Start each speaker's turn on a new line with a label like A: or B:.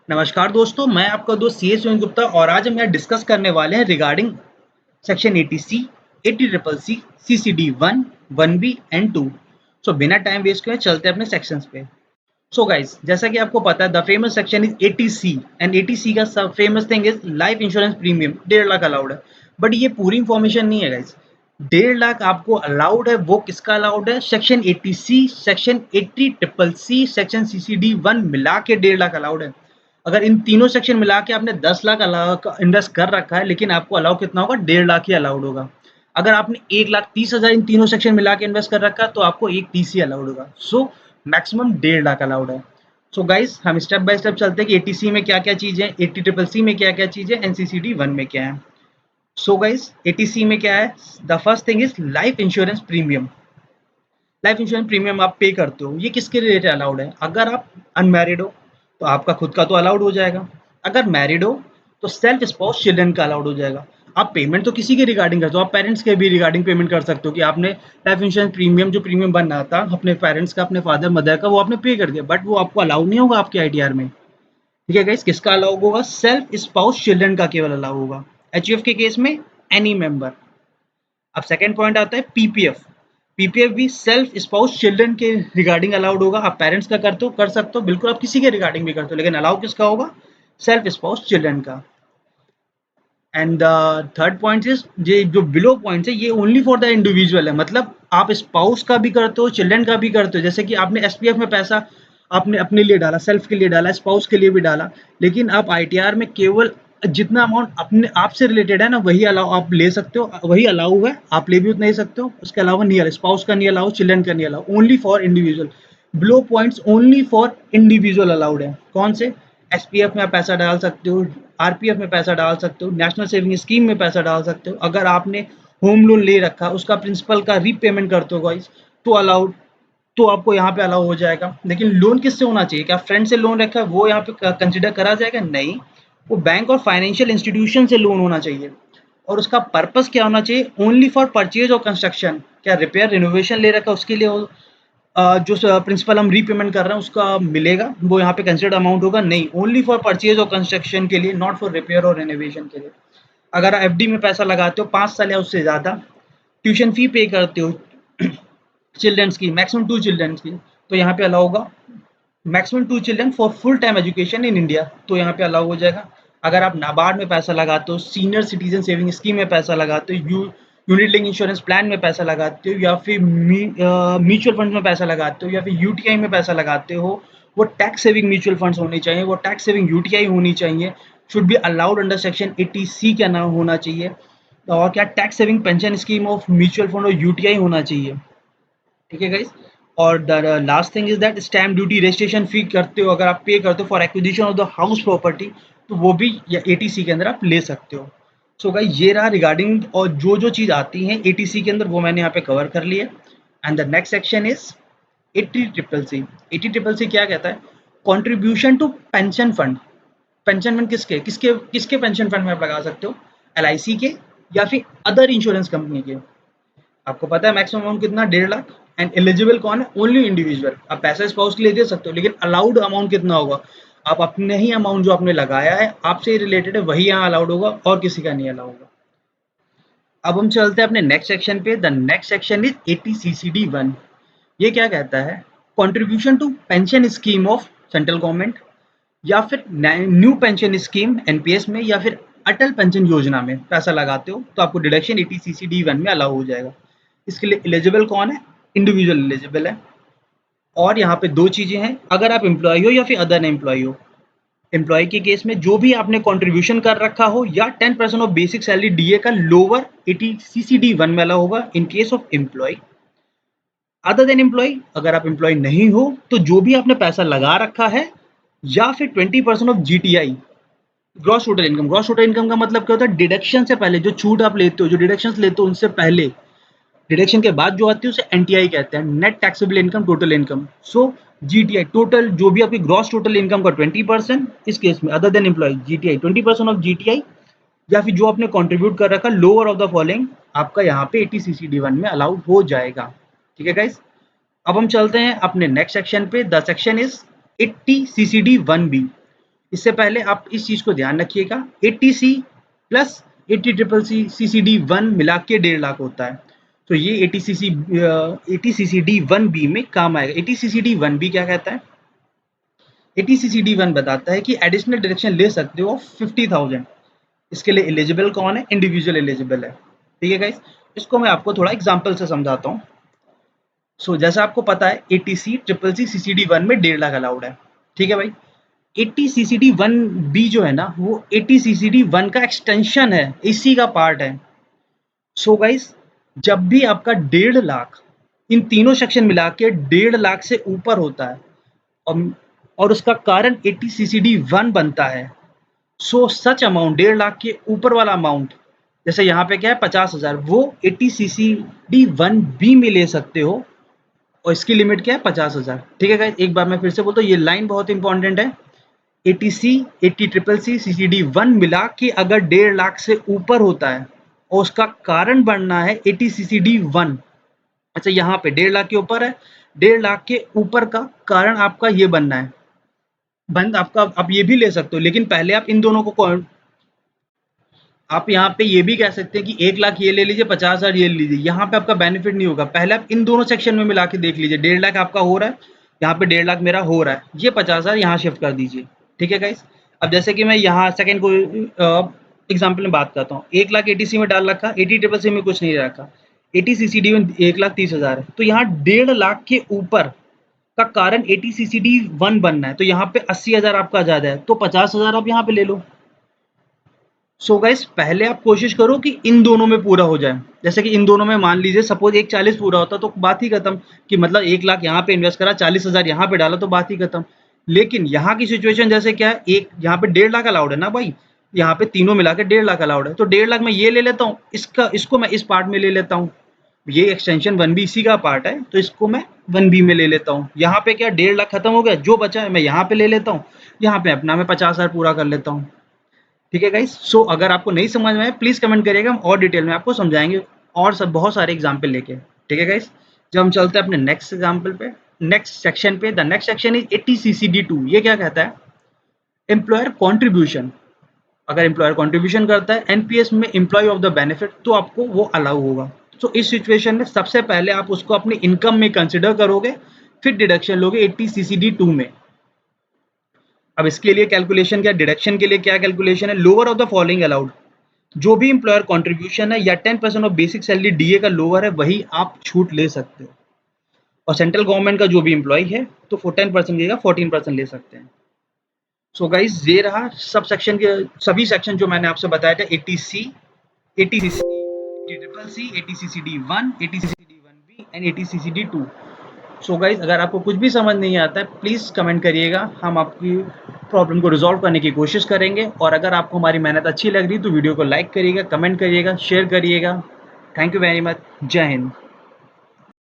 A: नमस्कार दोस्तों, मैं आपका दोस्त सी एस गुप्ता और आज हम यहाँ डिस्कस करने वाले हैं regarding section 80C, 80CCC, CCD 1, 1B and 2। सो बिना टाइम वेस्ट किए चलते हैं अपने सेक्शंस पे। सो गाइस, जैसा कि आपको पता है the famous section is 80C and 80C का सब famous thing is life insurance premium 1.5 lakh allowed है। बट ये पूरी इंफॉर्मेशन नहीं है गाइस। 1.5 लाख आपको अलाउड है, वो किसका अलाउड है? Section 80C, section 80CCC, section CCD 1 मिला के 1.5 लाख अलाउड है। अगर इन तीनों सेक्शन मिला के आपने 10 लाख इन्वेस्ट कर रखा है, लेकिन आपको अलाउ कितना होगा? 1.5 लाख ही अलाउड होगा। अगर आपने 1,30,000 इन तीनों सेक्शन मिला के इन्वेस्ट कर रखा है तो आपको 1,30 ही अलाउड होगा। सो मैक्सिमम 1.5 लाख अलाउड है। सो गाइस, हम स्टेप बाय स्टेप चलते हैं कि 80C में क्या क्या चीज़ है, 80CCC में क्या क्या चीज़ है, NCCD 1 में क्या है। सो गाइस, 80C में क्या है? The first thing is life insurance premium. Life insurance premium आप पे करते हो, ये किसके रिलेटेड अलाउड है? अगर आप अनमैरिड हो तो आपका खुद का तो अलाउड हो जाएगा। अगर मैरिड हो तो सेल्फ स्पाउस चिल्ड्रन का अलाउड हो जाएगा। आप पेमेंट तो किसी के रिगार्डिंग करते हो, आप पेरेंट्स के भी रिगार्डिंग पेमेंट कर सकते हो कि आपने लाइफ इंश्योरेंस प्रीमियम जो प्रीमियम बन रहा था अपने पेरेंट्स का, अपने फादर मदर का, वो आपने पे कर दिया, बट वो आपको अलाउड नहीं होगा आपके आईटीआर में। ठीक है गाइस, किसका अलाउ होगा? सेल्फ स्पाउस चिल्ड्रन का केवल अलाउ होगा। एचयूएफ के केस में एनी मेंबर। अब सेकंड पॉइंट आता है पीपीएफ। पीपीएफ भी सेल्फ स्पाउस चिल्ड्रन के रिगार्डिंग अलाउड होगा। आप पेरेंट्स का करते हो, कर सकते हो, बिल्कुल आप किसी के रिगार्डिंग भी करते हो, लेकिन अलाउ किसका होगा? सेल्फ स्पाउस चिल्ड्रन का। And the third point is, ये जो बिलो पॉइंट्स है ये ओनली फॉर द इंडिविजुअल है, मतलब आप स्पाउस का भी करते हो, चिल्ड्रन का भी करते हो। जैसे कि आपने एसपीएफ में पैसा आपने अपने लिए डाला, सेल्फ के लिए डाला, स्पाउस के लिए भी डाला, लेकिन आप आईटीआर में केवल जितना अमाउंट अपने आप से रिलेटेड है ना वही अलाउ आप ले सकते हो, वही अलाउ है, आप ले भी उतना ही सकते हो। उसके अलावा नहीं अलाउ, स्पाउस का नहीं अलाउ, चिल्ड्रन का नहीं allow, only for individual. Below points only for individual allowed है। कौन से? एसपीएफ में आप पैसा डाल सकते हो, आरपीएफ में पैसा डाल सकते हो, नेशनल सेविंग स्कीम में पैसा डाल सकते हो। अगर आपने होम लोन ले रखा, उसका प्रिंसिपल का रीपेमेंट करते हो गाइस, तो अलाउड, तो आपको यहाँ पे अलाउ हो जाएगा। लेकिन लोन किससे होना चाहिए? क्या फ्रेंड से लोन रखा है वो यहाँ पे कंसिडर करा जाएगा? नहीं, वो बैंक और फाइनेंशियल इंस्टीट्यूशन से लोन होना चाहिए। और उसका पर्पस क्या होना चाहिए? ओनली फॉर परचेज और कंस्ट्रक्शन। क्या रिपेयर रिनोवेशन ले रखा है उसके लिए जो प्रिंसिपल हम रीपेमेंट कर रहे हैं उसका मिलेगा, वो यहाँ पे कंसिडर्ड अमाउंट होगा? नहीं, ओनली फॉर परचेज और कंस्ट्रक्शन के लिए, नॉट फॉर रिपेयर और रेनोवेशन के लिए। अगर एफडी में पैसा लगाते हो 5 साल या उससे ज़्यादा, ट्यूशन फी पे करते हो चिल्ड्रंस की, मैक्सिमम 2 चिल्ड्रंस की, तो यहाँ पे अलाउ होगा maximum 2 children for full time education in India, तो यहाँ पे अलाउ हो जाएगा। अगर आप नाबार्ड में पैसा लगाते हो, सीनियर सिटीजन सेविंग स्कीम में पैसा लगाते हो, यूनिट लिंक इंश्योरेंस प्लान में पैसा लगाते हो, या फिर म्यूचुअल फंड में पैसा लगाते हो, या फिर यूटीआई में पैसा लगाते हो, वो टैक्स सेविंग म्यूचुअल फंड्स होने चाहिए, वो टैक्स सेविंग यूटीआई होनी चाहिए, should be allowed under section 80C का नाम होना चाहिए। और क्या tax saving pension scheme of mutual fund और यूटीआई होना चाहिए। ठीक है गाइस। और the last thing is that stamp duty registration fee करते हो, अगर आप पे करते हो for acquisition of the house property, तो वो भी 80C के अंदर आप ले सकते हो। सो गाइस, ये रहा रिगार्डिंग, और जो जो चीज़ आती है 80C के अंदर वो मैंने यहाँ पे कवर कर लिया। And the next section is 80CCC। 80CCC क्या कहता है? Contribution to pension fund. Pension fund किसके किसके किसके पेंशन फंड में आप लगा सकते हो? एलआईसी के, या फिर अदर इंश्योरेंस कंपनी के। आपको पता है मैक्सिमम अमाउंट कितना? 1.5 लाख। एंड एलिजिबल कौन है? Only individual. आप पैसा स्पाउस के लिए दे सकते हो, लेकिन अलाउड अमाउंट कितना होगा? आप अपने ही अमाउंट जो आपने लगाया है, आपसे ही रिलेटेड है, वही यहाँ अलाउड होगा और किसी का नहीं अलाउ होगा। अब हम चलते हैं अपने नेक्स्ट सेक्शन पे। The next section is 80CCD 1। ये क्या कहता है? Contribution to pension scheme of central government, या फिर न्यू पेंशन स्कीम एनपीएस में, या फिर अटल पेंशन योजना में पैसा लगाते हो तो आपको डिडक्शन 80CCD 1 में अलाउ हो जाएगा। इसके लिए एलिजिबल कौन है? इंडिविजुअल एलिजिबल है। और यहाँ पे दो चीजें हैं, अगर आप एम्प्लॉय हो या फिर अदर एम्प्लॉय हो। एम्प्लॉय के केस में जो भी आपने कंट्रीब्यूशन कर रखा हो, या 10% ऑफ बेसिक सैलरी डीए का लोअर 80CCD 1 में अलाउ होगा in case of employ. Other than employ, अगर आप एम्प्लॉय नहीं हो तो जो भी आपने पैसा लगा रखा है, या फिर 20% of GTI, gross total income. Gross total income का मतलब क्या होता है? डिडक्शन से पहले जो छूट आप लेते हो, जो डिडक्शन लेते हो उनसे पहले, डिडक्शन के बाद जो आती है उसे एनटीआई कहते हैं, net taxable income, total income. So GTI total जो भी आपकी ग्रॉस टोटल इनकम का 20%, इस केस में other than employ GTI 20% of GTI, या फिर जो आपने कंट्रीब्यूट कर रखा लोअर ऑफ द फॉलोइंग, आपका यहाँ पे 80CCD 1 में अलाउड हो जाएगा। ठीक है गाइस। अब हम चलते हैं अपने नेक्स्ट सेक्शन पे। The section is 80CCD 1B। इससे पहले आप इस चीज को ध्यान रखिएगा, 80C प्लस 80CCC CCD1 मिला के 1.5 लाख होता है। तो ये 80CCD1B में काम आएगा। 80CCD1B क्या कहता है? 80CCD1 बताता है कि एडिशनल डायरेक्शन ले सकते हो 50,000। इसके लिए एलिजिबल कौन है? इंडिविजुअल एलिजिबल है। ठीक है गाइस, इसको मैं आपको थोड़ा एग्जांपल से समझाता हूँ। जैसा आपको पता है 80C CCC CCD1 में 1.5 लाख अलाउड है। ठीक है भाई, 80CCD1B जो है ना, वो 80CCD1 का एक्सटेंशन है, इसी का पार्ट है। गाइस, जब भी आपका 1.5 लाख, इन तीनों सेक्शन मिला के 1.5 लाख से ऊपर होता है और उसका कारण 80CCD1 बनता है, सच अमाउंट 1.5 लाख के ऊपर वाला अमाउंट, जैसे यहाँ पे क्या है 50,000, वो 80CCD1B में ले सकते हो और इसकी लिमिट क्या है 50,000। ठीक है गाइस, एक बार मैं फिर से बोलता हूँ, ये लाइन बहुत इंपॉर्टेंट है। 80C 80CCC CCD1 मिला के अगर 1.5 लाख से ऊपर होता है और उसका कारण बनना है 80CCD1। अच्छा, यहाँ पे 1.5 लाख के ऊपर है, 1.5 लाख के ऊपर का कारण आपका ये बनना है, आपका आप ये भी ले सकते हो, लेकिन पहले आप इन दोनों को आप यहाँ पे ये भी कह सकते हैं कि 1 लाख ये ले लीजिए, 50,000 ये ले लीजिए। यहाँ पे आपका बेनिफिट नहीं होगा, पहले आप इन दोनों सेक्शन में मिला के देख लीजिए। 1.5 लाख आपका हो रहा है, यहाँ पे 1.5 लाख मेरा हो रहा है, ये 50,000 यहाँ शिफ्ट कर दीजिए। ठीक है गाइस, अब जैसे कि मैं यहाँ सेकंड को एग्जाम्पल में बात करता हूँ, 1 लाख 80C में डाल रखा, 80CCC में कुछ नहीं रखा, 80CCD में 1,30,000 है, तो यहाँ 1.5 लाख के ऊपर का कारण 80CCD1 बनना है, तो यहाँ पे 80,000 आपका ज्यादा है, तो 50,000 आप यहाँ पे ले लो। गाइस, पहले आप कोशिश करो कि इन दोनों में पूरा हो जाए। जैसे कि इन दोनों में मान लीजिए सपोज 1,40 पूरा होता तो बात ही खत्म, कि मतलब 1 लाख यहाँ पे इन्वेस्ट करा, 40,000 यहाँ पे डाला तो बात ही खत्म। लेकिन यहाँ की सिचुएशन जैसे क्या है, एक यहाँ पे 1.5 लाख अलाउड है ना भाई, यहाँ पे तीनों मिला के 1.5 लाख अलाउड है, तो 1.5 लाख मैं ये ले लेता हूँ, इसको मैं इस पार्ट में ले लेता हूँ। ये एक्सटेंशन 1B इसी का पार्ट है, तो इसको मैं 1B में ले लेता हूँ। यहाँ पे क्या 1.5 लाख खत्म हो गया, जो बचा है मैं यहाँ पे ले लेता हूँ, यहाँ पे अपना मैं 50,000 पूरा कर लेता हूँ। ठीक है गाइस, अगर आपको नहीं समझ में आए प्लीज कमेंट करिएगा, हम और डिटेल में आपको समझाएंगे और सब बहुत सारे एग्जाम्पल लेके। ठीक है गाइस, जब हम चलते हैं अपने नेक्स्ट एग्जाम्पल पे, नेक्स्ट सेक्शन पे, the next section is 80CCD2। ये क्या कहता है? Employer contribution. अगर एम्प्लॉयर कॉन्ट्रीब्यूशन करता है एनपीएस में एम्प्लॉय ऑफ द बेनिफिट, तो आपको वो अलाउ होगा। इस सिचुएशन में सबसे पहले आप उसको अपनी इनकम में कंसिडर करोगे, फिर डिडक्शन लोगे 80CCD2 में। अब इसके लिए कैलकुलेशन क्या, डिडक्शन के लिए क्या कैलकुलेशन है? Lower of the following allowed, जो भी एम्प्लॉयर कंट्रीब्यूशन है या 10% ऑफ बेसिक सैलरी डीए का लोअर है, वही आप छूट ले सकते हो। और सेंट्रल गवर्नमेंट का जो भी एम्प्लॉय है तो 10% देगा, 14% ले सकते हैं। गाइस, ये रहा सब सेक्शन के सभी सेक्शन जो मैंने आपसे बताया था, 80C 80CC 80CCC 80CCD1 80CCD1B and 80CCD2। Guys, अगर आपको कुछ भी समझ नहीं आता है प्लीज़ कमेंट करिएगा, हम आपकी प्रॉब्लम को रिजॉल्व करने की कोशिश करेंगे। और अगर आपको हमारी मेहनत अच्छी लग रही तो वीडियो को लाइक करिएगा, कमेंट करिएगा, शेयर करिएगा। Thank you very much. जय हिंद।